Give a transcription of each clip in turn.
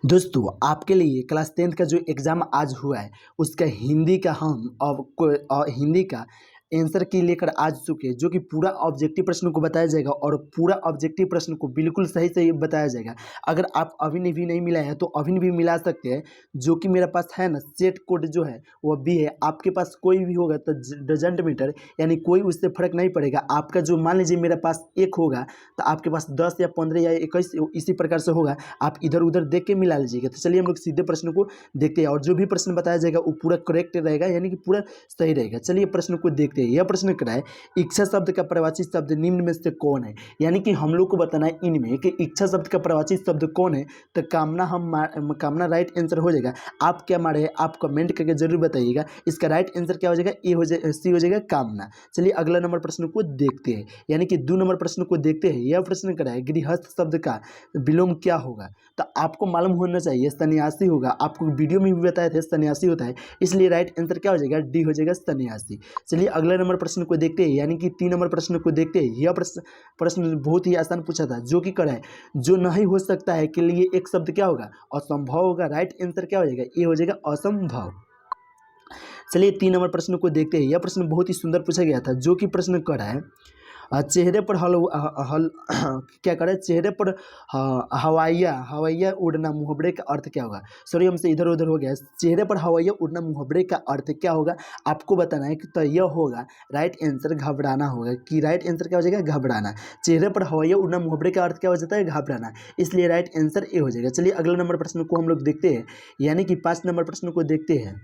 दोस्तों आपके लिए क्लास 10th का जो एग्ज़ाम आज हुआ है उसका हिंदी का हम हिंदी का आंसर की लेकर आ चुके हैं, जो कि पूरा ऑब्जेक्टिव प्रश्न को बताया जाएगा और पूरा ऑब्जेक्टिव प्रश्न को बिल्कुल सही सही बताया जाएगा। अगर आप अभी भी नहीं मिला है तो अभी भी मिला सकते हैं, जो कि मेरे पास है ना। सेट कोड जो है वो भी है, आपके पास कोई भी होगा तो डजेंट मीटर, यानी कोई उससे फर्क नहीं पड़ेगा। आपका जो मान लीजिए मेरे पास एक होगा तो आपके पास 10 या 15 या 21 इसी प्रकार से होगा, आप इधर उधर देख के मिला लीजिएगा। तो चलिए हम लोग सीधे प्रश्न को देखते हैं, और जो भी प्रश्न बताया जाएगा वो पूरा करेक्ट रहेगा, यानी कि पूरा सही रहेगा। चलिए प्रश्न को देखते हैं। यह प्रश्न क्या है, इच्छा शब्द का प्रवाची शब्द निम्न में से कौन है। यानी कि हम लोग को बताना है इनमें कि इच्छा शब्द का प्रवाची शब्द कौन है। तो कामना, कामना राइट आंसर हो जाएगा। आप क्या मारे, आप कमेंट करके जरूर बताइएगा। इसका राइट आंसर क्या हो जाएगा, ए हो जाएगा, सी हो जाएगा कामना। चलिए अगला नंबर प्रश्न को देखते हैं, यानी कि 2 नंबर प्रश्न को देखते हैं। यह प्रश्न क्या है, गृहस्थ शब्द का विलोम क्या होगा। तो आपको मालूम होना चाहिए सन्यासी होगा। आपको वीडियो में भी बताए थे सन्यासी होता है, इसलिए राइट आंसर क्या हो जाएगा, डी हो जाएगा सन्यासी। चलिए अगला नंबर प्रश्न को देखते हैं, यानी कि 3 नंबर प्रश्न को देखते हैं। यह प्रश्न बहुत ही आसान पूछा था, जो कि कड़ा है, जो नहीं हो सकता है के लिए एक शब्द क्या होगा, असंभव होगा। राइट आंसर क्या हो जाएगा, ये हो जाएगा असंभव। चलिए 3 नंबर प्रश्न को देखते हैं। यह प्रश्न बहुत ही सुंदर पूछा गया था, जो कि प्रश्न कड़ा है, चेहरे पर हल क्या करे, चेहरे पर हवाइया उड़ना मुहावरे का अर्थ क्या होगा। सॉरी हमसे इधर उधर हो गया। चेहरे पर हवाइया उड़ना मुहावरे का अर्थ क्या होगा, आपको बताना है कि तो यह होगा राइट आंसर घबराना होगा। कि राइट आंसर क्या हो जाएगा, घबराना। चेहरे पर हवाइया उड़ना मुहावरे का अर्थ क्या हो जाता है, घबराना, इसलिए राइट आंसर ए हो जाएगा। चलिए अगला नंबर प्रश्न को हम लोग देखते हैं, यानी कि 5 नंबर प्रश्न को देखते हैं।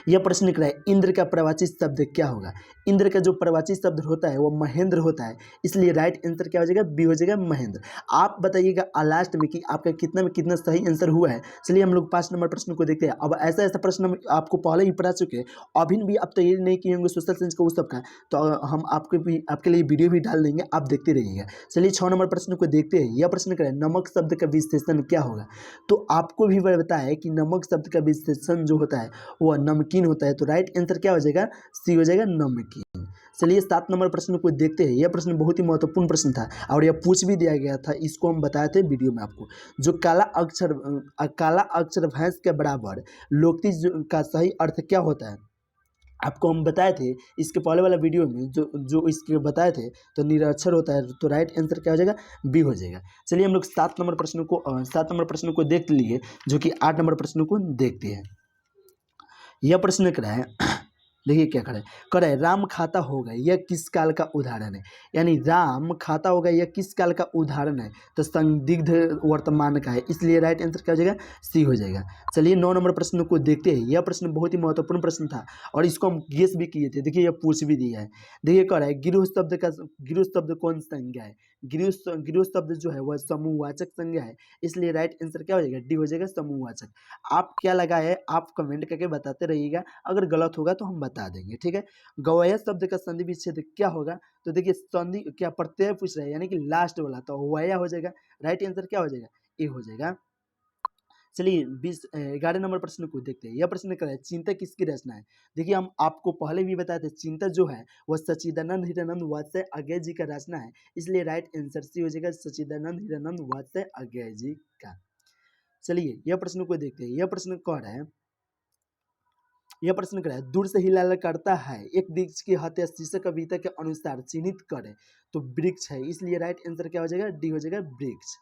यह प्रश्न क्या है, इंद्र का प्रवाची शब्द क्या होगा। इंद्र का जो प्रवाची शब्द होता है वो महेंद्र होता है, इसलिए राइट आंसर क्या हो जाएगा, बी हो जाएगा महेंद्र। आप बताइएगा लास्ट में कि आपका कितना में कितना सही आंसर हुआ है। चलिए हम लोग 5 नंबर प्रश्न को देखते हैं। अब ऐसा ऐसा प्रश्न हम आपको पहले ही पढ़ा चुके हैं, अभी भी आप तैयारी नहीं किए होंगे सोशल साइंस का उस सबका, तो हम आपके लिए वीडियो भी डाल देंगे, आप देखते रहिएगा। चलिए 6 नंबर प्रश्न को देखते हैं। यह प्रश्न क्या है, नमक शब्द का विशेषण क्या होगा। तो आपको भी पता है कि नमक शब्द का विशेषण जो होता है वो नमकीन होता है, तो राइट आंसर क्या हो जाएगा, सी हो जाएगा नमकीन। चलिए 7 नंबर प्रश्न को देखते हैं। यह प्रश्न बहुत ही महत्वपूर्ण प्रश्न था और यह पूछ भी दिया गया था, इसको हम बताए थे वीडियो में आपको। जो काला अक्षर भैंस के बराबर लोकती का सही अर्थ क्या होता है, आपको हम बताए थे इसके पहले वाला वीडियो में, जो इसके बताए थे। तो निरक्षर होता है, तो राइट आंसर क्या हो जाएगा, बी हो जाएगा। चलिए हम लोग 7 नंबर प्रश्न को देख लिए, जो कि 8 नंबर प्रश्न को देखते हैं। यह प्रश्न क्या है, देखिए क्या करे राम खाता होगा, यह किस काल का उदाहरण है। यानी राम खाता होगा यह किस काल का उदाहरण है, तो संदिग्ध वर्तमान का है, इसलिए राइट आंसर क्या हो जाएगा, सी हो जाएगा। चलिए 9 नंबर प्रश्न को देखते हैं। यह प्रश्न बहुत ही महत्वपूर्ण प्रश्न था और इसको हम गेस भी किए थे। देखिए यह पूछ भी दिया है। देखिए कह रहा है, गिरोह शब्द कौन संज्ञा है। गिरोह शब्द जो है वह समूहवाचक संज्ञा है, इसलिए राइट आंसर क्या हो जाएगा, डी हो जाएगा समूहवाचक। आप क्या लगाए, आप कमेंट करके बताते रहिएगा, अगर गलत होगा तो हम बता देंगे, ठीक है। गवैया शब्द का संधि विच्छेद क्या होगा। तो देखिए संधि क्या प्रत्यय पूछ रहा है, यानी कि लास्ट वाला, तो वया हो जाएगा। राइट आंसर क्या हो जाएगा, ए हो जाएगा। चलिए 11 नंबर प्रश्न को देखते हैं। यह प्रश्न क्या है, चिंता किसकी रचना है। देखिए हम आपको पहले भी बताए थे, चिंता जो है वह सच्चिदानंद हीरानंद वात्सल्य अज्ञेय जी का रचना है, इसलिए राइट आंसर सी हो जाएगा सच्चिदानंद हीरानंद वात्सल्य अज्ञेय जी का। चलिए यह प्रश्न को देखते हैं। यह प्रश्न कह रहा है, यह प्रश्न क्या है, दूर से ही लाल करता है, एक वृक्ष की हत्या शीर्षक कविता के अनुसार चिन्हित करें। तो वृक्ष है, इसलिए राइट आंसर क्या हो जाएगा, डी हो जाएगा वृक्ष।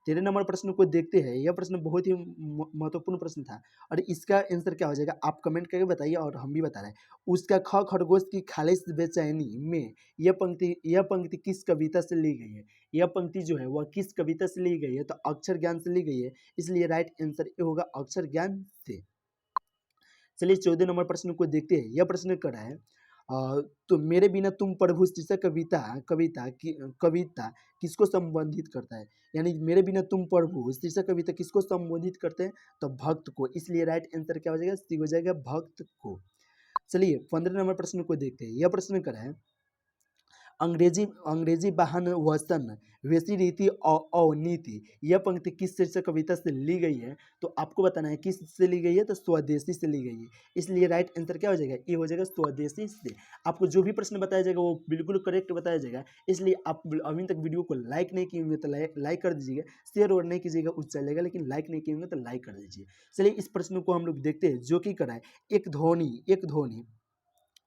13 नंबर प्रश्न को देखते हैं। यह प्रश्न बहुत ही महत्वपूर्ण प्रश्न था और इसका आंसर क्या हो जाएगा, आप कमेंट करके बताइए और हम भी बता रहे हैं। उसका खरगोश की खालिश बेचैनी में यह पंक्ति किस कविता से ली गई है। यह पंक्ति जो है वह किस कविता से ली गई है, तो अक्षर ज्ञान से ली गई है, इसलिए राइट आंसर ये होगा अक्षर ज्ञान से। चलिए 14 नंबर प्रश्न को देखते हैं। यह प्रश्न कर रहा है, तो मेरे बिना तुम प्रभु शीर्षक कविता किसको संबोधित करता है। यानी मेरे बिना तुम प्रभु शीर्षक कविता किसको संबोधित करते हैं, तो भक्त को, इसलिए राइट आंसर क्या हो जाएगा, सी हो जाएगा भक्त को। चलिए 15 नंबर प्रश्न को देखते हैं। यह प्रश्न कर रहा है, अंग्रेजी अंग्रेजी वाहन वसन वैसी रीति और नीति, यह पंक्ति किस शीर्षक कविता से ली गई है? तो आपको बताना है किस से ली गई है, तो स्वदेशी से ली गई है। इसलिए राइट आंसर क्या हो जाएगा, ये हो जाएगा स्वदेशी से। आपको जो भी प्रश्न बताया जाएगा वो बिल्कुल करेक्ट बताया जाएगा, इसलिए आप अभी तक वीडियो को लाइक नहीं किए होंगे तो लाइक कर दीजिएगा, शेयर और नहीं कीजिएगा उससे चलेगा, लेकिन लाइक नहीं किए होंगे तो लाइक कर दीजिए। चलिए इस प्रश्न को हम लोग देखते हैं, जो कि कराए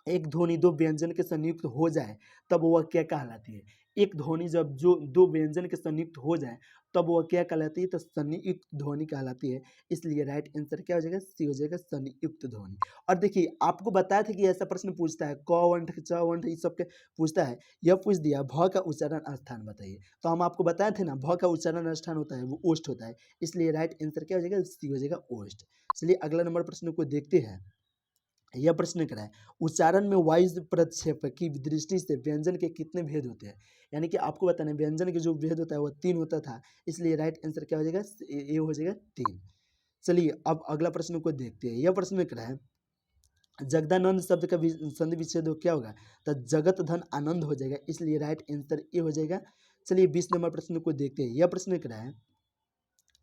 एक ध्वनि दो व्यंजन के संयुक्त हो जाए तब वह क्या कहलाती है? एक ध्वनि जब जो दो व्यंजन के संयुक्त हो जाए तब वह क्या कहलाती है? तो संयुक्त ध्वनि कहलाती है। इसलिए राइट आंसर क्या हो जाएगा, सी हो जाएगा संयुक्त ध्वनि। और देखिए आपको बताया था कि ऐसा प्रश्न पूछता है, क वंठ च वंठ इस सब के पूछता है। यह पूछ दिया भ का उच्चारण स्थान बताइए, तो हम आपको बताए थे ना भ का उच्चारण स्थान होता है वो ओष्ठ होता है। इसलिए राइट आंसर क्या हो जाएगा, सी हो जाएगा ओष्ठ। चलिए अगला नंबर प्रश्न को देखते हैं। यह प्रश्न करा है, उच्चारण में वाइज प्रक्षेप की दृष्टि से व्यंजन के कितने भेद होते हैं? यानी कि आपको बताना है व्यंजन के जो भेद होता है वो 3 होता था, इसलिए राइट आंसर क्या हो जाएगा, ये हो जाएगा 3। चलिए अब अगला प्रश्न को देखते हैं। यह प्रश्न करा है, जगदानंद शब्द का संधि विच्छेद क्या होगा? तो जगत धन आनंद हो जाएगा, इसलिए राइट आंसर ये हो जाएगा। चलिए 20 नंबर प्रश्न को देखते हैं। यह प्रश्न करा है,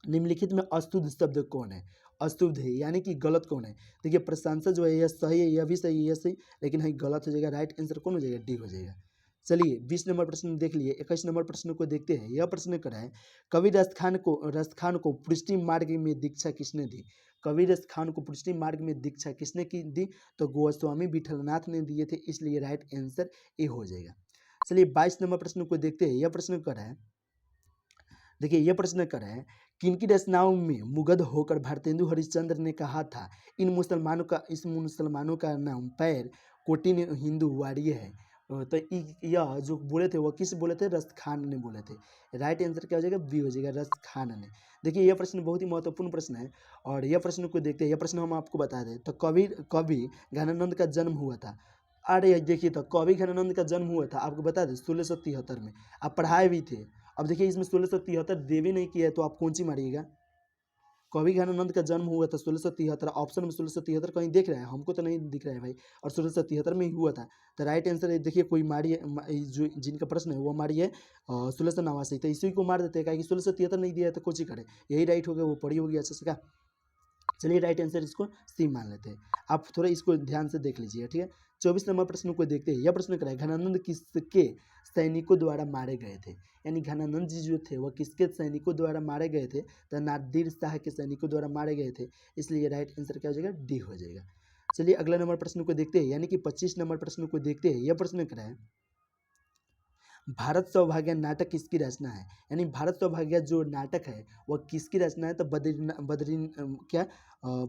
निम्नलिखित में अशुद्ध शब्द कौन है? अशुद्ध है यानी कि गलत कौन है? देखिए प्रशंसा जो है यह सही है, यह भी सही है, यह सही, लेकिन है गलत हो जाएगा। राइट आंसर कौन हो जाएगा, डी हो जाएगा। चलिए 20 नंबर प्रश्न देख लिए। 21 नंबर प्रश्न को देखते हैं। यह प्रश्न करा है, कवि रसखान को पुष्टि मार्ग में दीक्षा किसने दी? कवि रसखान को पुष्टि मार्ग में दीक्षा किसने की दी? तो गोस्वामी विठलनाथ ने दिए थे, इसलिए राइट आंसर ए हो जाएगा। चलिए 22 नंबर प्रश्न को देखते हैं। यह प्रश्न करा है, देखिए यह प्रश्न कर रहे हैं, किनकी रचनाओं में मुग्ध होकर भारतेंदु हरिश्चंद्र ने कहा था इस मुसलमानों का नाम पैर कोटिन हिंदू वारिय है? तो यह जो बोले थे वो किस बोले थे, रस्त खान ने बोले थे। राइट आंसर क्या हो जाएगा, बी हो जाएगा, रस्त खान ने। देखिए यह प्रश्न बहुत ही महत्वपूर्ण प्रश्न है, और यह प्रश्न को देखते हैं। यह प्रश्न हम आपको बता दें, तो कवि घनानंद का जन्म हुआ था। अरे देखिए, तो कवि घनानंद का जन्म हुआ था आपको बता दें 1673 में, आप पढ़ाए भी थे। अब देखिए इसमें 1673 देवी नहीं किया है, तो आप कौन सी मारिएगा? कवि घनानंद का जन्म हुआ था 1673, ऑप्शन में 1673 कहीं देख रहे हैं? हमको तो नहीं दिख रहा है भाई, और 1673 में ही हुआ था। तो राइट आंसर देखिए कोई मारिए, जो जिनका प्रश्न है वो मारिए 1689, तो इसी को मार देते हैं, कि 1673 नहीं दिया है तो कुछ ही करे, यही राइट हो गया, वो पढ़ी होगी अच्छे से का। चलिए राइट आंसर इसको सी मान लेते हैं। आप थोड़ा इसको ध्यान से देख लीजिए, ठीक है। 24 नंबर प्रश्न को देखते हैं। यह प्रश्न कराए, घनानंद किसके सैनिकों द्वारा मारे गए थे? यानी घनानंद जी जो थे वह किसके सैनिकों द्वारा मारे गए थे? तो नादिर शाह के सैनिकों द्वारा मारे गए थे, इसलिए राइट आंसर क्या हो जाएगा, डी हो जाएगा। चलिए अगला नंबर प्रश्न को देखते हैं, यानी कि 25 नंबर प्रश्न को देखते हैं। यह प्रश्न कराए, भारत सौभाग्य नाटक किसकी रचना है? यानी भारत सौभाग्य जो नाटक है वह किसकी रचना है? तो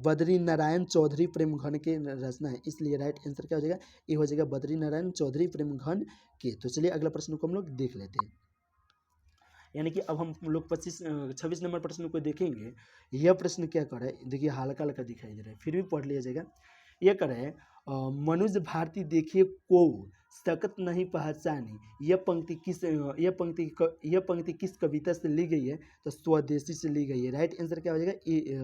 बद्री नारायण चौधरी प्रेम घन के रचना है, इसलिए राइट आंसर क्या हो जाएगा, ये हो जाएगा बद्री नारायण चौधरी प्रेम घन के। तो चलिए अगला प्रश्न को हम लोग देख लेते हैं। यानी कि अब हम लोग 26 नंबर प्रश्न को देखेंगे। यह प्रश्न क्या कर रहा है, देखिए हल्का हल्का दिखाई दे रहा है, फिर भी पढ़ लिया जाएगा। यह कर रहे हैं, मनुज भारती देखिए को सकत नहीं पहचानी, यह पंक्ति किस कविता से ली गई है? तो स्वदेशी से ली गई है। राइट आंसर क्या हो जाएगा,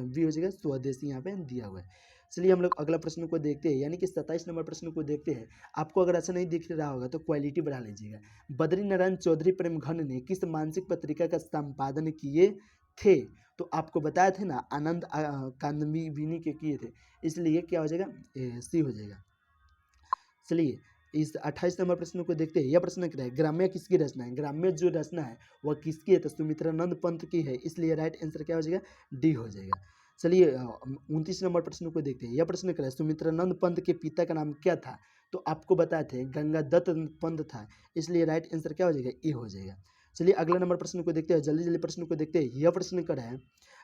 बी हो जाएगा, स्वदेशी यहाँ पे दिया हुआ है। चलिए हम लोग अगला प्रश्न को देखते हैं, यानी कि 27 नंबर प्रश्न को देखते हैं। आपको अगर अच्छा नहीं दिख रहा होगा तो क्वालिटी बढ़ा लीजिएगा। बद्री नारायण चौधरी प्रेम घन ने किस मानसिक पत्रिका का संपादन किए थे? तो आपको बताए थे ना, आनंद कादम्बिनी के किए थे, इसलिए क्या हो जाएगा, सी हो जाएगा। चलिए इस 28 नंबर प्रश्न को देखते हैं। यह प्रश्न क्या है, ग्राम्य किसकी रचना है? ग्राम्य जो रचना है वह किसकी है? तो सुमित्रानंद पंत की है, इसलिए राइट आंसर क्या हो जाएगा, डी हो जाएगा। चलिए 29 नंबर प्रश्न को देखते हैं। यह प्रश्न क्या है, सुमित्रानंद पंत के पिता का नाम क्या था? तो आपको बताए थे गंगादत्त पंत था, इसलिए राइट आंसर क्या हो जाएगा, ए हो जाएगा। चलिए अगला नंबर प्रश्न को देखते हैं, जल्दी जल्दी प्रश्न को देखते हैं। यह प्रश्न क्या है,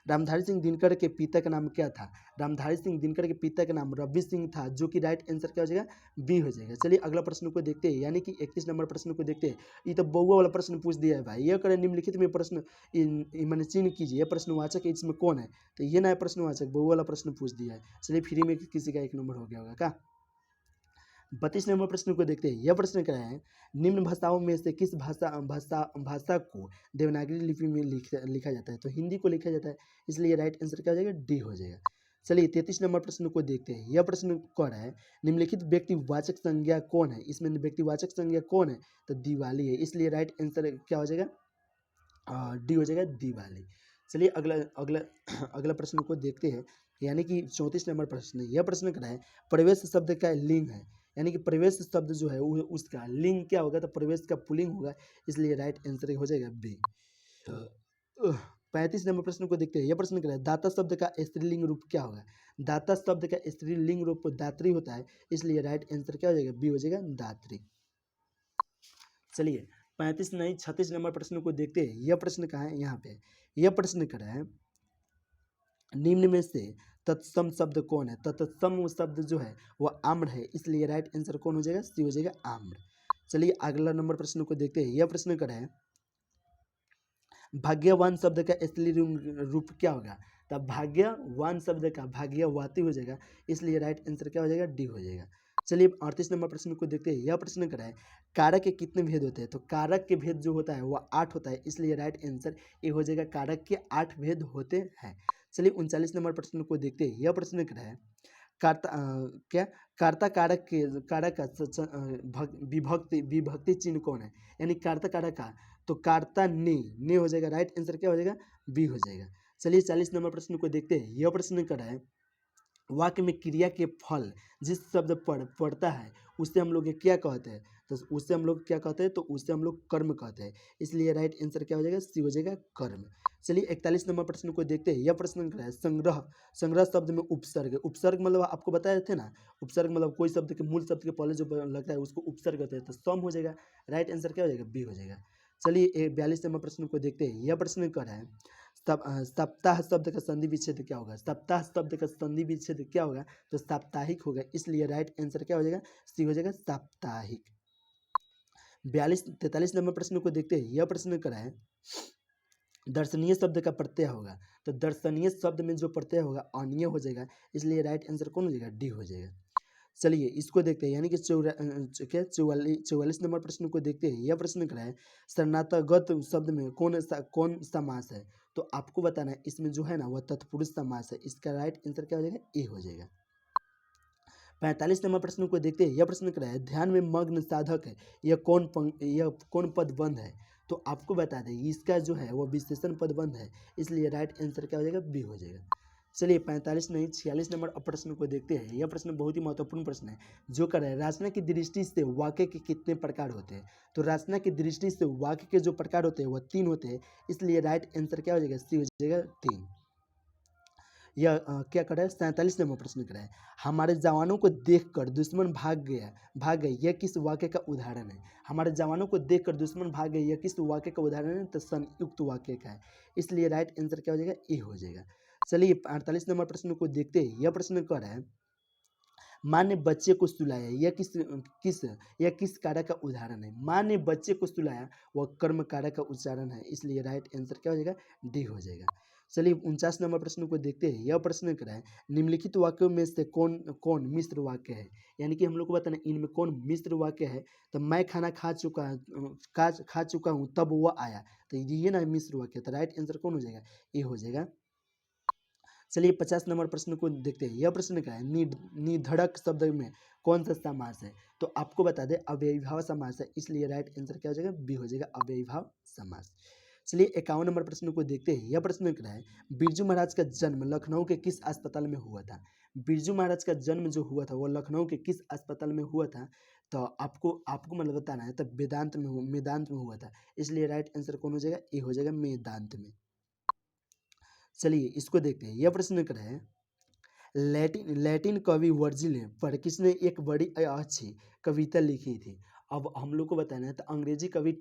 रामधारी सिंह दिनकर के पिता का नाम क्या था? रामधारी सिंह दिनकर के पिता का नाम रवि सिंह था, जो कि राइट आंसर क्या हो जाएगा, बी हो जाएगा। चलिए अगला प्रश्न को देखते हैं, यानी कि 31 नंबर प्रश्न को देखते हैं। ये तो बउआ वाला प्रश्न पूछ दिया है भाई। यह करें निम्नलिखित में प्रश्न मैंने चिन्ह कीजिए, यह प्रश्नवाचक इसमें कौन है? तो ये नया प्रश्नवाचक बउआ वाला प्रश्न पूछ दिया है। चलिए फ्री में किसी का 1 नंबर हो गया होगा का। 32 नंबर प्रश्न को देखते हैं। यह प्रश्न क्या है, निम्न भाषाओं में से किस भाषा को देवनागरी लिपि में लिखा जाता है? तो हिंदी को लिखा जाता है, इसलिए राइट आंसर क्या हो जाएगा, डी हो जाएगा। चलिए 33 नंबर प्रश्न को देखते हैं। यह प्रश्न कह रहा है निम्नलिखित व्यक्तिवाचक संज्ञा कौन है। इसमें व्यक्तिवाचक संज्ञा कौन है, तो दिवाली है, इसलिए राइट आंसर क्या हो जाएगा, डी हो जाएगा दिवाली। चलिए अगला अगला अगला प्रश्न को देखते हैं, यानी कि 34 नंबर प्रश्न है। यह प्रश्न क्या है, प्रवेश शब्द का लिंग है, यानी कि प्रवेश शब्द जो है उसका लिंग क्या होगा, तो प्रवेश का पुल्लिंग होगा, इसलिए राइट आंसर हो जाएगा बी। 35 नंबर प्रश्न को देखते हैं। यह प्रश्न क्या है, दाता शब्द का स्त्रीलिंग रूप क्या होगा। दाता शब्द का स्त्रीलिंग रूप दात्री होता है, इसलिए राइट आंसर क्या हो जाएगा, बी हो जाएगा दात्री। चलिए 35 नहीं 36 नंबर प्रश्न को देखते हैं। यह प्रश्न कहाँ है, यहाँ पे। यह प्रश्न कर रहा है निम्न में से तत्सम शब्द कौन है। तत्सम शब्द जो है वह आम्र है, इसलिए राइट आंसर कौन हो जाएगा, सी हो जाएगा आम्र। चलिए अगला नंबर प्रश्न को देखते हैं। यह प्रश्न कर रहा है भाग्यवान शब्द का स्त्रीलिंग रूप क्या होगा, तब भाग्यवान शब्द का भाग्यवाती हो जाएगा, इसलिए राइट आंसर क्या हो जाएगा, डी हो जाएगा। चलिए 38 नंबर प्रश्न को देखते हैं। यह प्रश्न कर रहा है कारक के कितने भेद होते हैं, तो कारक के भेद जो होता है वह 8 होता है, इसलिए राइट आंसर ए हो जाएगा, कारक के 8 भेद होते हैं। चलिए 39 नंबर प्रश्न को देखते हैं। यह प्रश्न कर रहा है कार्ता क्या कार्ता कारक के कारक का विभक्ति विभक्ति चिन्ह कौन है, यानी कार्ता कारक का, तो कार्ता ने हो जाएगा, राइट आंसर क्या हो जाएगा, बी हो जाएगा। चलिए 40 नंबर प्रश्न को देखते हैं। यह प्रश्न कर रहा है वाक्य में क्रिया के फल जिस शब्द पढ़ता है उससे हम लोग क्या कहते हैं, तो उससे हम लोग क्या कहते हैं, तो उससे हम लोग कर्म कहते हैं, इसलिए राइट आंसर क्या हो जाएगा, सी हो जाएगा कर्म। चलिए 41 नंबर प्रश्न को देखते हैं। यह प्रश्न क्या है संग्रह, संग्रह शब्द में उपसर्ग, उपसर्ग मतलब आपको बताए थे ना, उपसर्ग मतलब कोई शब्द के मूल शब्द के पहले जो लगता है उसको उपसर्ग कहते हैं, तो सम हो जाएगा, राइट आंसर क्या हो जाएगा, बी हो जाएगा। चलिए 42 नंबर प्रश्न को देखते हैं। यह प्रश्न क्या है सप्ताह शब्द का संधि विच्छेद क्या होगा, सप्ताह शब्द का संधि विच्छेद क्या होगा, तो साप्ताहिक होगा, इसलिए राइट आंसर क्या हो जाएगा, सी हो जाएगा साप्ताहिक। 43 नंबर प्रश्न को देखते हैं। यह प्रश्न क्या है दर्शनीय शब्द का प्रत्यय होगा, तो दर्शनीय शब्द में जो प्रत्यय होगा अनीय हो जाएगा, इसलिए राइट आंसर कौन हो जाएगा, डी हो जाएगा। चलिए इसको देखते हैं, यानी कि 44 नंबर प्रश्न को देखते हैं। यह प्रश्न क्या है शरणागत शब्द में कौन समास है, तो आपको बताना है इसमें जो है ना वह तत्पुरुष समास है, इसका राइट आंसर क्या हो जाएगा, ए हो जाएगा। 45 नंबर प्रश्न को देखते हैं। यह प्रश्न क्या है ध्यान में मग्न साधक है, यह कौन पदबंध है, तो आपको बता दें इसका जो है वह विशेषण पदबंध है, इसलिए राइट आंसर क्या हो जाएगा, बी हो जाएगा। चलिए 45 नहीं 46 नंबर प्रश्न को देखते हैं। यह प्रश्न बहुत ही महत्वपूर्ण प्रश्न है, जो कर रहा है रचना की दृष्टि से वाक्य के कितने प्रकार होते हैं, तो रचना की दृष्टि से वाक्य के जो प्रकार होते हैं वह 3 होते हैं, इसलिए राइट आंसर क्या हो जाएगा, सी हो जाएगा 3। यह क्या कर रहा है 47 नंबर प्रश्न कर रहा है हमारे जवानों को देखकर दुश्मन भाग गए, यह किस वाक्य का उदाहरण है। हमारे जवानों को देखकर दुश्मन भाग गए, यह किस वाक्य का उदाहरण है, तो संयुक्त वाक्य का है, इसलिए राइट आंसर क्या हो जाएगा, ए हो जाएगा। चलिए 48 नंबर प्रश्न को देखते हैं। यह प्रश्न कर रहा है माँ ने बच्चे को सुलाया, यह किस कारक का उदाहरण है। माँ ने बच्चे को सुलाया वह कर्म कारक का उच्चारण है, इसलिए राइट आंसर क्या हो जाएगा, डी हो जाएगा। चलिए 49 नंबर प्रश्न को देखते हैं। यह प्रश्न क्या है निम्नलिखित वाक्यों में से कौन कौन मिश्र वाक्य है, यानी कि हम लोग को बताना इनमें कौन मिश्र वाक्य है, तो मैं खाना खा चुका हूँ तब वह आया, तो ये ना मिश्र वाक्य, तो राइट आंसर कौन हो जाएगा, ये हो जाएगा। चलिए 50 नंबर प्रश्न को देखते हैं। यह प्रश्न क्या है निधड़क शब्द में कौन सा समास है, तो आपको बता दें अव्ययीभाव समास है, इसलिए राइट आंसर क्या हो जाएगा, बी हो जाएगा अव्ययीभाव समास। चलिए 51 नंबर प्रश्न को देखते हैं। यह प्रश्न क्या है बिरजू महाराज का जन्म लखनऊ के किस अस्पताल में हुआ था। बिरजू महाराज का जन्म जो हुआ था वह लखनऊ के किस अस्पताल में हुआ था, तो आपको मतलब बताना है, तो वेदांत में हुआ था, इसलिए राइट आंसर कौन हो जाएगा, ए हो जाएगा वेदांत में। चलिए इसको देखते हैं। यह प्रश्न क्या है लैटिन कवि वर्जिल पर किसने एक बड़ी अच्छी कविता लिखी थी। अब हम लोग को बताना है, तो अंग्रेजी कवि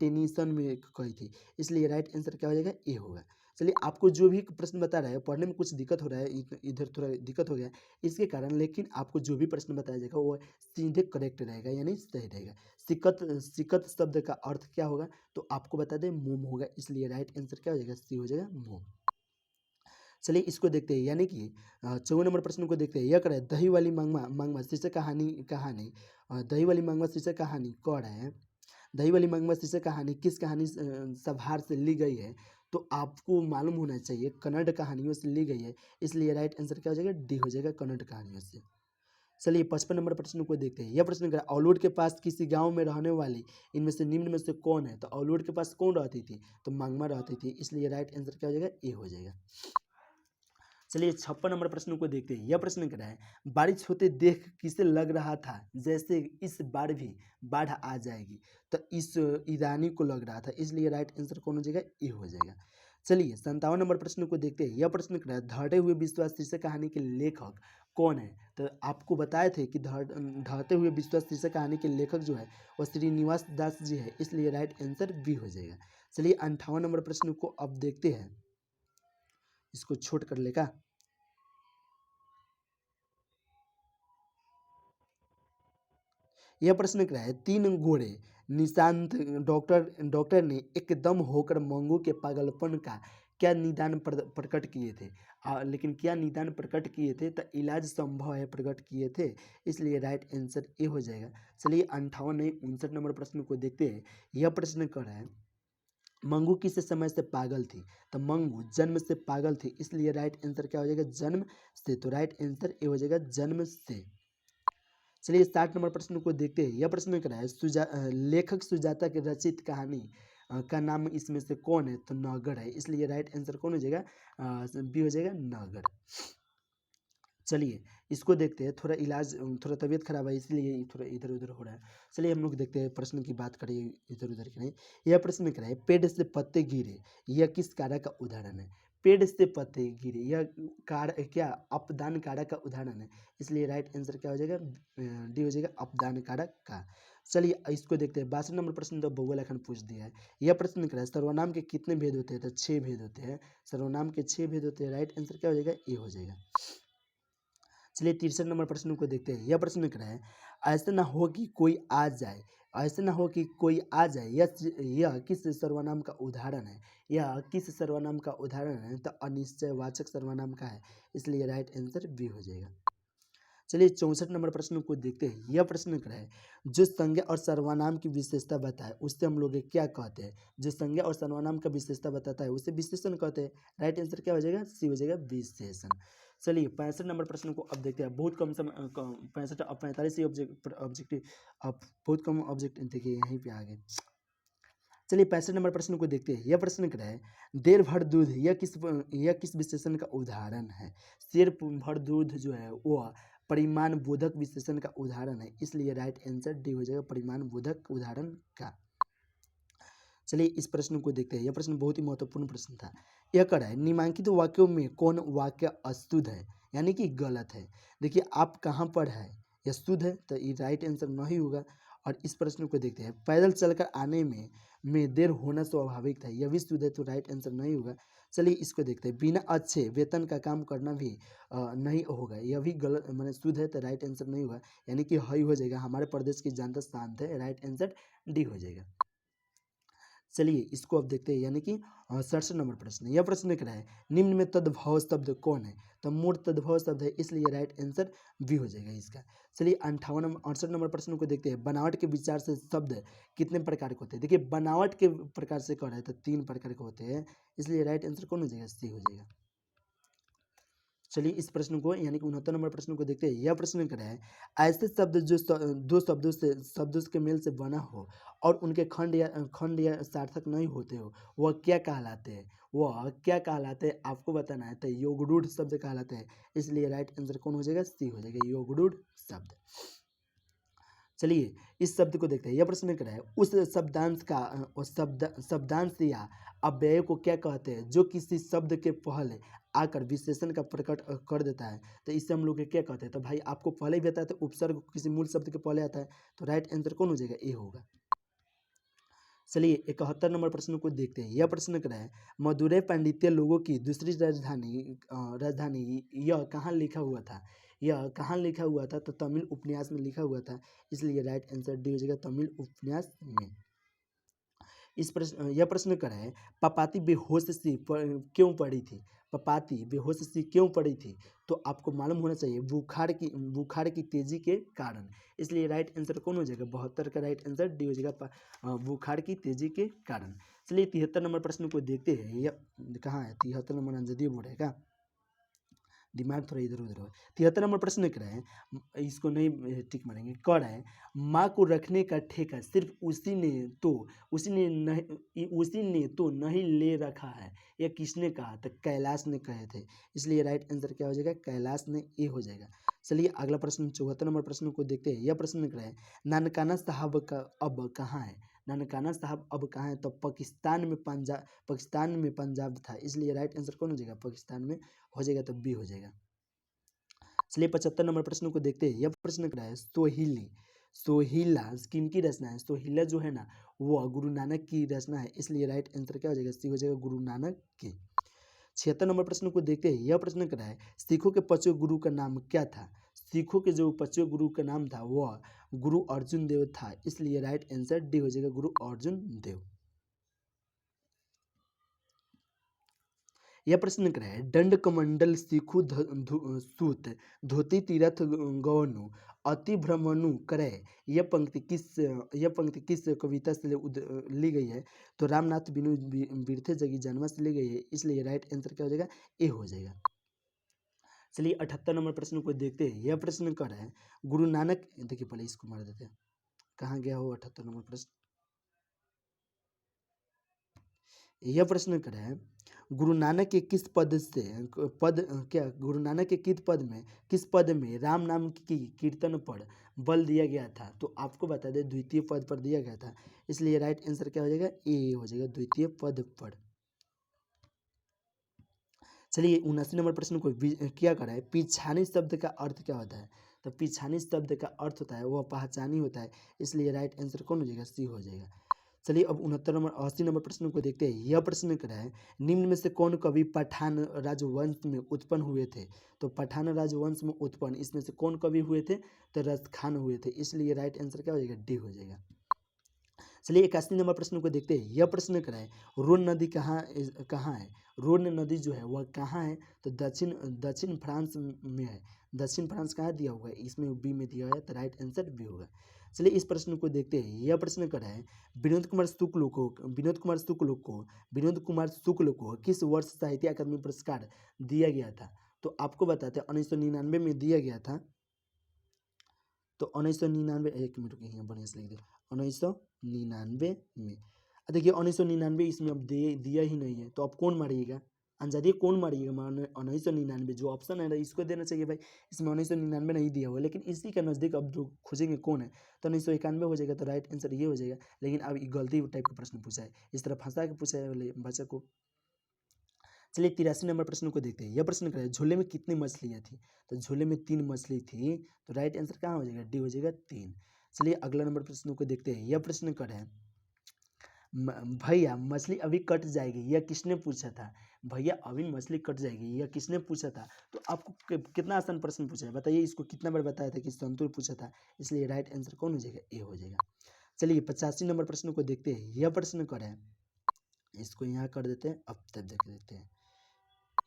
टेनिसन में कही थी, इसलिए राइट आंसर क्या हो जाएगा, ए होगा। चलिए आपको जो भी प्रश्न बता रहा है पढ़ने में कुछ दिक्कत हो रहा है, इधर थोड़ा दिक्कत हो गया इसके कारण, लेकिन आपको जो भी प्रश्न बताया जाएगा वो सीधे करेक्ट रहेगा, यानी सही रहेगा। सिकत शब्द का अर्थ क्या होगा, तो आपको बता दें मोम होगा, इसलिए राइट आंसर क्या हो जाएगा, सी हो जाएगा मोम। चलिए इसको देखते हैं, यानी कि 54 नंबर प्रश्न को देखते हैं। यह करे दही वाली मांगवा शीर्षक कहानी दही वाली मांगवा शीर्षक कहानी कह रहे हैं दही वाली मांगवा शीर्षक कहानी किस कहानी संभार से ली गई है, तो आपको मालूम होना चाहिए कन्नड़ कहानियों से ली गई है, इसलिए राइट आंसर क्या हो जाएगा, डी हो जाएगा, कन्नड़ कहानियों से। चलिए 55 नंबर प्रश्न को देखते हैं। यह प्रश्न क्या है, औलूड के पास किसी गांव में रहने वाली इनमें से निम्न में से कौन है। तो औलूड के पास कौन रहती थी, तो मांगमा रहती थी, इसलिए राइट आंसर क्या हो जाएगा, ए हो जाएगा। चलिए 56 नंबर प्रश्न को देखते हैं। यह प्रश्न क्या है, बारिश होते देख किसे लग रहा था जैसे इस बार भी बाढ़ आ जाएगी। तो इस ईरानी को लग रहा था, इसलिए राइट आंसर कौन हो जाएगा, ए हो जाएगा। चलिए 57 नंबर प्रश्न को देखते हैं। यह प्रश्न क्या है, धड़े हुए विश्वास शीर्षक कहानी के लेखक कौन है। तो आपको बताए थे कि ढहते हुए विश्वास शीर्षक कहानी के लेखक जो है वह श्रीनिवास दास जी है, इसलिए राइट आंसर बी हो जाएगा। चलिए 58 नंबर प्रश्न को अब देखते हैं, इसको छोट कर लेगा। यह प्रश्न क्या है, तीन घोड़े निशांत डॉक्टर ने एकदम होकर मंगू के पागलपन का क्या निदान प्रकट किए थे। लेकिन क्या निदान प्रकट किए थे, तो इलाज संभव है प्रकट किए थे, इसलिए राइट आंसर ए हो जाएगा। चलिए 59 नंबर प्रश्न को देखते हैं। यह प्रश्न कर रहा है, मंगू किस समय से पागल थी। तो मंगू जन्म से पागल थी, इसलिए राइट आंसर क्या हो जाएगा, जन्म से। तो राइट आंसर ए हो जाएगा, जन्म से। चलिए 60 नंबर प्रश्न को देखते हैं। यह प्रश्न क्या है, लेखक सुजाता के रचित कहानी का नाम इसमें से कौन है। तो नगर है, इसलिए राइट आंसर कौन हो जाएगा, बी हो जाएगा, नगर। चलिए इसको देखते हैं। थोड़ा इलाज, थोड़ा तबीयत खराब है इसलिए थोड़ा इधर उधर हो रहा है। चलिए हम लोग देखते हैं, प्रश्न की बात करें इधर उधर की नहीं। यह प्रश्न क्या है, पेड़ से पत्ते गिरे यह किस कारक का उदाहरण है। पेड़ से पत्ते गिरे यह क्या अपदान कारक का उदाहरण है, इसलिए राइट आंसर क्या हो जाएगा, डी हो जाएगा, अपदान कारक का। चलिए इसको देखते हैं। 62 नंबर प्रश्न तो बहु लेखन पूछ दिया है। यह प्रश्न क्या है, सर्वनाम के कितने भेद होते हैं। तो 6 भेद होते हैं, सर्वनाम के 6 भेद होते हैं, राइट आंसर क्या हो जाएगा, ए हो जाएगा। चलिए 63 नंबर प्रश्न को देखते हैं। यह प्रश्न क्या है, ऐसा ना हो कि कोई आ जाए, ऐसा ना हो कि कोई आ जाए, यह किस सर्वनाम का उदाहरण है। यह किस सर्वनाम का उदाहरण है, तो अनिश्चयवाचक सर्वनाम का है, इसलिए राइट आंसर बी हो जाएगा। चलिए 64 नंबर प्रश्न को देखते हैं। यह प्रश्न क्या है, जो संज्ञा और सर्वनाम की विशेषता बताए उससे हम लोग क्या कहते हैं। जो संज्ञा और सर्वनाम का विशेषता बताता है उसे विशेषण कहते हैं, राइट आंसर क्या हो जाएगा, सी हो जाएगा, विशेषण। चलिए 65 नंबर प्रश्न को अब देखते हैं। बहुत कम समय 65 और 45 ही ऑब्जेक्टिव, अब बहुत कम ऑब्जेक्ट देखिए यहीं पे आ गए। चलिए 65 नंबर प्रश्न को देखते हैं। यह प्रश्न क्या है, देर भर दूध यह किस विशेषण का उदाहरण है। शेर भर दूध जो है वह परिमाण बोधक विशेषण का उदाहरण है, इसलिए राइट आंसर डी हो जाएगा, परिमाण बोधक उदाहरण का। चलिए इस प्रश्न को देखते हैं। यह प्रश्न बहुत ही महत्वपूर्ण प्रश्न था। यह कह रहा है, निम्नलिखित वाक्यों में कौन वाक्य अशुद्ध है, यानी कि गलत है। देखिए आप कहाँ पर है, यह शुद्ध है, तो ये राइट आंसर नहीं होगा। और इस प्रश्न को देखते हैं, पैदल चलकर आने में देर होना स्वाभाविक था, यह भी शुद्ध है, तो राइट आंसर नहीं होगा। चलिए इसको देखते हैं, बिना अच्छे वेतन का काम करना भी नहीं होगा, यह भी गलत मैंने शुद्ध है, तो राइट आंसर नहीं होगा, यानी कि हई हो जाएगा। हमारे प्रदेश की जनता शांत है, राइट आंसर डी हो जाएगा। चलिए इसको अब देखते हैं, यानी कि 67 नंबर प्रश्न। यह प्रश्न क्या है, निम्न में तद्भव शब्द कौन है। तो मूल तद्भव शब्द है, इसलिए राइट आंसर बी हो जाएगा इसका। चलिए 68 नंबर प्रश्न को देखते हैं। बनावट के विचार से शब्द कितने प्रकार के होते हैं। देखिए बनावट के प्रकार से कह रहा है तो 3 प्रकार के होते हैं, इसलिए राइट आंसर कौन हो जाएगा, सी हो जाएगा। चलिए इस प्रश्न को, यानी कि 69 नंबर प्रश्न को देखते हैं। यह प्रश्न क्या है, ऐसे शब्द जो दो शब्दों के मेल से बना हो और उनके खंड या सार्थक नहीं होते हो, वह क्या कहलाते हैं। वह क्या कहलाते हैं आपको बताना है, तो योगरूढ़ शब्द कहलाते हैं, इसलिए राइट आंसर कौन हो जाएगा, सी हो जाएगा, योगरूढ़ शब्द। चलिए इस शब्द को देखते हैं। यह प्रश्न क्या है, उस शब्दांश का शब्दांश या अव्यय को क्या कहते हैं जो किसी शब्द के पहले आकर विशेषण का प्रकट कर देता है। तो इससे हम लोग क्या कहते हैं, तो भाई आपको पहले ही बताया था, उपसर्ग किसी मूल शब्द के पहले आता है, तो राइट आंसर कौन हो जाएगा, ए होगा। चलिए 71 नंबर प्रश्न को देखते हैं। यह प्रश्न क्या है, मदुरै पांडित्य लोगों की दूसरी राजधानी यह कहाँ लिखा हुआ था। यह कहाँ लिखा हुआ था, तो तमिल उपन्यास में लिखा हुआ था, इसलिए राइट आंसर डी हो जाएगा, तमिल उपन्यास में। इस प्रश्न यह प्रश्न कर है पपाती बेहोश सी क्यों पड़ी थी, पपाती बेहोश सी क्यों पड़ी थी। तो आपको मालूम होना चाहिए बुखार की तेजी के कारण। इसलिए राइट आंसर कौन हो जाएगा, 72 का राइट आंसर डी हो जाएगा, बुखार की तेजी के कारण। चलिए 73 नंबर प्रश्न को देखते हैं। यह कहाँ है 73 नंबर, अंजदीय बोर्ड है क्या, दिमाग थोड़ा इधर उधर हो। 73 नंबर प्रश्न कर रहे हैं, इसको नहीं टिक मारेंगे, कह रहा है माँ को रखने का ठेका सिर्फ उसी ने तो नहीं ले रखा है, यह किसने कहा, तो कैलाश ने कहे थे। इसलिए राइट आंसर क्या हो जाएगा, कैलाश ने, ए हो जाएगा। चलिए अगला प्रश्न 74 नंबर प्रश्न को देखते हैं। यह प्रश्न कर रहा है नानकाना साहब का अब कहाँ है, नानकाना साहब अब कहाँ है, तो पाकिस्तान में पंजाब था। इसलिए राइट आंसर कौन हो जाएगा, पाकिस्तान में हो जाएगा, तो बी हो जाएगा। चलिए 75 नंबर प्रश्न को देखते हैं। यह प्रश्न क्या है सोहिला किनकी रचना है, सोहिला जो है ना वो गुरु नानक की रचना है। इसलिए राइट आंसर क्या हो जाएगा, सी हो जाएगा, गुरु नानक की। 76 नंबर प्रश्न को देखते हैं। यह प्रश्न क्या है सिखों के पांचवें गुरु का नाम क्या था, सिखों के जो पांचवें गुरु का नाम था वह गुरु अर्जुन देव था। इसलिए राइट आंसर डी हो जाएगा, गुरु अर्जुन देव। यह प्रश्न कर है दंड कमंडल सिखु सूत धोती तीरथ गौनु अति भ्रमणु करे। यह पंक्ति किस कविता से ली गई है, तो रामनाथ बिनु बिरथे जगी जन्मा से ली गई है। इसलिए राइट आंसर क्या हो जाएगा, ए हो जाएगा। चलिए 78 नंबर प्रश्न को देखते हैं। यह प्रश्न कर रहा है गुरु नानक, देखिए पहले इसको मार देते हैं, कहाँ गया हो 78 नंबर प्रश्न। यह प्रश्न कर रहा है गुरु नानक के किस पद से क्या गुरु नानक के किस पद में राम नाम की कीर्तन पर बल दिया गया था। तो आपको बता दें द्वितीय पद पर दिया गया था। इसलिए राइट आंसर क्या हो जाएगा, ए हो जाएगा, द्वितीय पद पर। चलिए 79 नंबर प्रश्न को क्या करा है पिछानी शब्द का अर्थ क्या होता है, तो पिछानी शब्द का अर्थ होता है वह पहचानी होता है। इसलिए राइट आंसर कौन हो जाएगा, सी हो जाएगा। चलिए अब 80 नंबर प्रश्न को देखते हैं। यह प्रश्न क्या है निम्न में से कौन कवि पठान राजवंश में उत्पन्न हुए थे, तो पठान राजवंश में उत्पन्न इसमें से कौन कवि हुए थे, तो रस खान हुए थे। इसलिए राइट आंसर क्या हो जाएगा, डी हो जाएगा। चलिए 81 नंबर प्रश्न को देखते हैं। यह प्रश्न क्या है रोन नदी कहाँ है, रोन नदी जो है वह कहाँ है, तो दक्षिण फ्रांस में है। दक्षिण फ्रांस कहाँ दिया हुआ है, इसमें बी में दिया हुआ है, तो राइट आंसर बी होगा। चलिए इस प्रश्न को देखते हैं। यह प्रश्न क्या है विनोद कुमार शुक्ल को किस वर्ष साहित्य अकादमी पुरस्कार दिया गया था। तो आपको बताते हैं 1999 में दिया गया था। तो 1999, एक मिनट रुकिए यहाँ बढ़िया से लिख दिया 1999 में। देखिए 1999 इसमें अब दिया ही नहीं है, तो अब कौन मारिएगा, अंजादिए कौन मारिएगा, 1999 जो ऑप्शन है इसको देना चाहिए भाई। इसमें 1999 नहीं दिया हुआ, लेकिन इसी का नज़दीक अब जो खोजेंगे कौन है, तो 1991 हो जाएगा, तो राइट आंसर ये हो जाएगा। लेकिन अब गलती टाइप का प्रश्न पूछा है, इस तरह फंसा के पूछा है बच्चा को। चलिए 83 नंबर प्रश्न को देखते हैं। यह प्रश्न क्या है झोले में कितनी मछलियाँ थी, तो झोले में 3 मछली थी। तो राइट आंसर कहाँ हो जाएगा, डी हो जाएगा 3। चलिए अगला नंबर प्रश्न को देखते हैं। यह प्रश्न कर है भैया मछली अभी कट जाएगी, यह किसने पूछा था, भैया अभी मछली कट जाएगी यह किसने पूछा था। तो आपको कितना आसान प्रश्न पूछा है बताइए, इसको कितना बार बताया था कि संतुर पूछा था। इसलिए राइट आंसर कौन हो जाएगा, ए हो जाएगा। चलिए 85 नंबर प्रश्न को देखते हैं। यह प्रश्न कर है, इसको यहाँ कर देते हैं, अब तक देख देते हैं।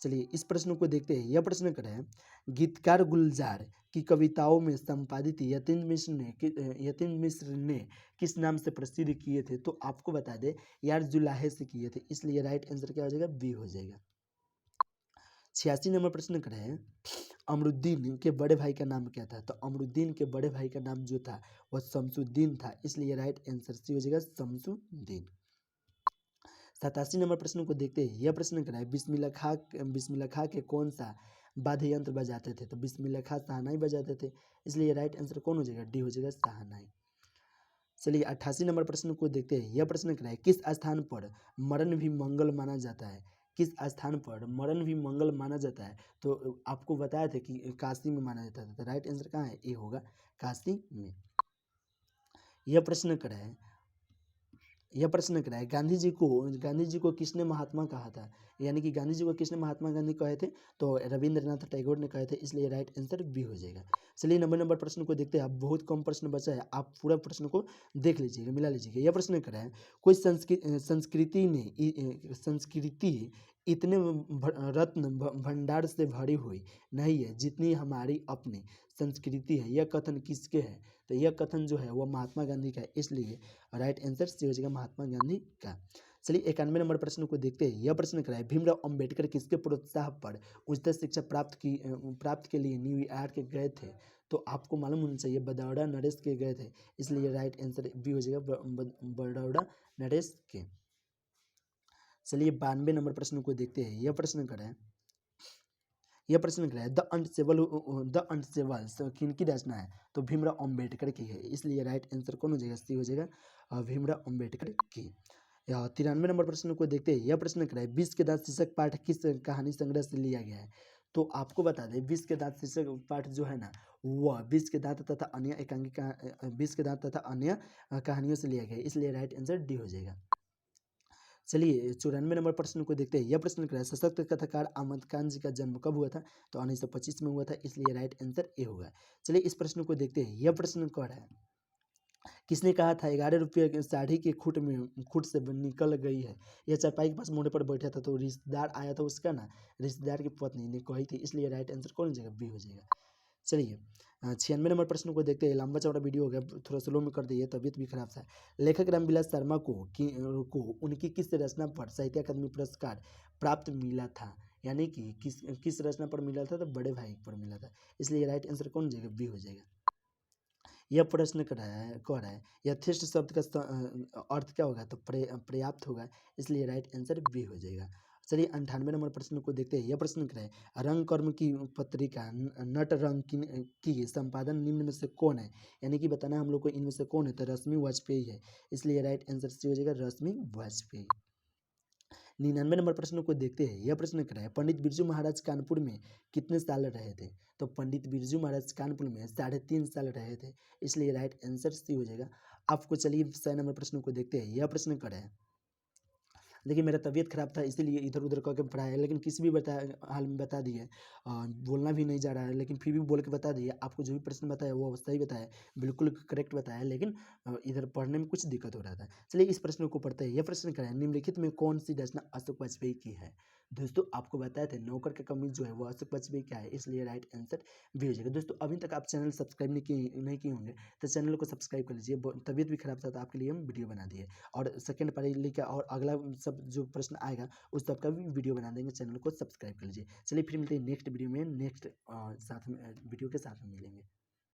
चलिए इस प्रश्न को देखते हैं। यह प्रश्न कर रहे हैं गीतकार गुलजार की कविताओं में संपादित यतीन मिश्र ने किस नाम से प्रसिद्ध किए थे। तो आपको बता दें यार जुलाहे से किए थे। इसलिए राइट आंसर क्या हो जाएगा, बी हो जाएगा। 86 नंबर प्रश्न कर रहे हैं अमरुद्दीन के बड़े भाई का नाम क्या था। तो अमरुद्दीन के बड़े भाई का नाम जो था वह शमसुद्दीन था। इसलिए राइट आंसर सी हो जाएगा, शमसुद्दीन। 87 नंबर प्रश्न को देखते हैं। यह प्रश्न क्या है बिस्मिल्लाह खां के कौन सा वाद्य यंत्र बजाते थे। तो बिस्मिल्लाह खां शहनाई बजाते थे। इसलिए राइट आंसर कौन हो जाएगा, डी हो जाएगा, शहनाई। चलिए 88 नंबर प्रश्न को देखते हैं। यह प्रश्न क्या है किस स्थान पर मरण भी मंगल माना जाता है, किस स्थान पर मरण भी मंगल माना जाता है। तो आपको बताया था कि काशी में माना जाता था। तो राइट आंसर कहाँ है, ए होगा, काशी में। यह प्रश्न क्या है यह प्रश्न करा है गांधी जी को किसने महात्मा कहा था, यानी कि गांधी जी को किसने महात्मा गांधी कहे थे, तो रविंद्रनाथ टैगोर ने कहे थे, इसलिए राइट आंसर बी हो जाएगा। चलिए नंबर प्रश्न को देखते हैं। अब बहुत कम प्रश्न बचा है, आप पूरा प्रश्न को देख लीजिएगा, मिला लीजिएगा। यह प्रश्न करा है कोई संस्कृति इतने रत्न भंडार से भरी हुई नहीं है जितनी हमारी अपनी संस्कृति है। यह कथन किसके है, तो यह कथन जो है वह महात्मा गांधी का है, इसलिए राइट आंसर सी हो जाएगा महात्मा गांधी का। चलिए 91 नंबर प्रश्न को देखते हैं। यह प्रश्न कराए भीमराव अंबेडकर किसके प्रोत्साहन पर उच्च शिक्षा प्राप्त के लिए न्यूयॉर्क गए थे, तो आपको मालूम होना चाहिए बड़ौदा नरेश के गए थे, इसलिए राइट आंसर बी हो जाएगा बड़ौदा नरेश के। चलिए 92 नंबर प्रश्न को देखते हैं। यह प्रश्न कराए द अनस्टेबल्स किनकी रचना है, तो भीमराव अंबेडकर की है, इसलिए राइट आंसर कौन हो जाएगा, सी हो जाएगा भीमराव अंबेडकर की। 93 नंबर प्रश्न को देखते हैं। यह प्रश्न कराए विष के दांत शीर्षक पाठ किस कहानी संग्रह से लिया गया है, तो आपको बता दें विष के दांत शीर्षक पाठ जो है ना वह विष के दांत तथा अन्य कहानियों से लिया गया है, इसलिए राइट आंसर डी हो जाएगा। चलिए 94 नंबर प्रश्न को देखते हैं। यह प्रश्न क्या है सशक्त कथाकार अहमद खान जी का जन्म कब हुआ था, तो 1925 में हुआ था, इसलिए राइट आंसर ए होगा। चलिए इस प्रश्न को देखते हैं। यह प्रश्न कौन है किसने कहा था 11 रुपये की साड़ी के खूट से निकल गई है, यह चारपाई के पास मोड़े पर बैठा था, तो रिश्तेदार आया था उसका ना, रिश्तेदार की पत्नी ने कही थी, इसलिए राइट आंसर कौन हो जाएगा, बी हो जाएगा। चलिए 96 नंबर प्रश्न को देखते हैं। लंबा चौड़ा वीडियो हो गया, थोड़ा स्लो में कर दिए, तबीयत भी खराब था। लेखक रामविलास शर्मा को उनकी किस रचना पर साहित्य अकादमी पुरस्कार प्राप्त मिला था, यानी कि किस रचना पर मिला था, तो बड़े भाई पर मिला था, इसलिए राइट आंसर कौन हो जाएगा, बी हो जाएगा। यह प्रश्न कह रहा है यथेष्ट शब्द का अर्थ क्या होगा, तो पर्याप्त होगा, इसलिए राइट आंसर बी हो जाएगा। चलिए 98 नंबर प्रश्न को देखते हैं। यह प्रश्न क्या है रंग कर्म की पत्रिका नट रंग की संपादन निम्न में से कौन है, यानी कि बताना हम लोग को इनमें से कौन है, तो रश्मि वाजपेयी है, इसलिए राइट आंसर सी हो जाएगा रश्मि वाजपेयी। 99 नंबर प्रश्न को देखते हैं। यह प्रश्न क्या है पंडित बिरजू महाराज कानपुर में कितने साल रहे थे, तो पंडित बिरजू महाराज कानपुर में 3.5 साल रहे थे, इसलिए राइट आंसर सी हो जाएगा आपको। चलिए 100 नंबर प्रश्न को देखते हैं। यह प्रश्न क्या है देखिए मेरा तबीयत खराब था इसीलिए इधर उधर करके पढ़ाया, लेकिन किसी भी हाल में बता दिए, बोलना भी नहीं जा रहा है, लेकिन फिर भी बोल के बता दिए। आपको जो भी प्रश्न बताया वो सही बताया, बिल्कुल करेक्ट बताया, लेकिन इधर पढ़ने में कुछ दिक्कत हो रहा था। चलिए इस प्रश्न को पढ़ते हैं। यह प्रश्न क्या है निम्नलिखित में कौन सी रचना अशोक वाजपेयी की है, दोस्तों आपको बताए थे नौकर का कमीज जो है वो अशोक वाजपेयी का है, इसलिए राइट आंसर भी हो जाएगा। दोस्तों अभी तक आप चैनल सब्सक्राइब नहीं किए होंगे तो चैनल को सब्सक्राइब कर लीजिए। तबीयत भी खराब था तो आपके लिए हम वीडियो बना दिए, और सेकंड पारी का और अगला सब जो प्रश्न आएगा उस सब का भी वीडियो बना देंगे, चैनल को सब्सक्राइब कर लीजिए। चलिए फिर मिलते हैं नेक्स्ट वीडियो में, नेक्स्ट साथ में वीडियो के साथ में मिलेंगे।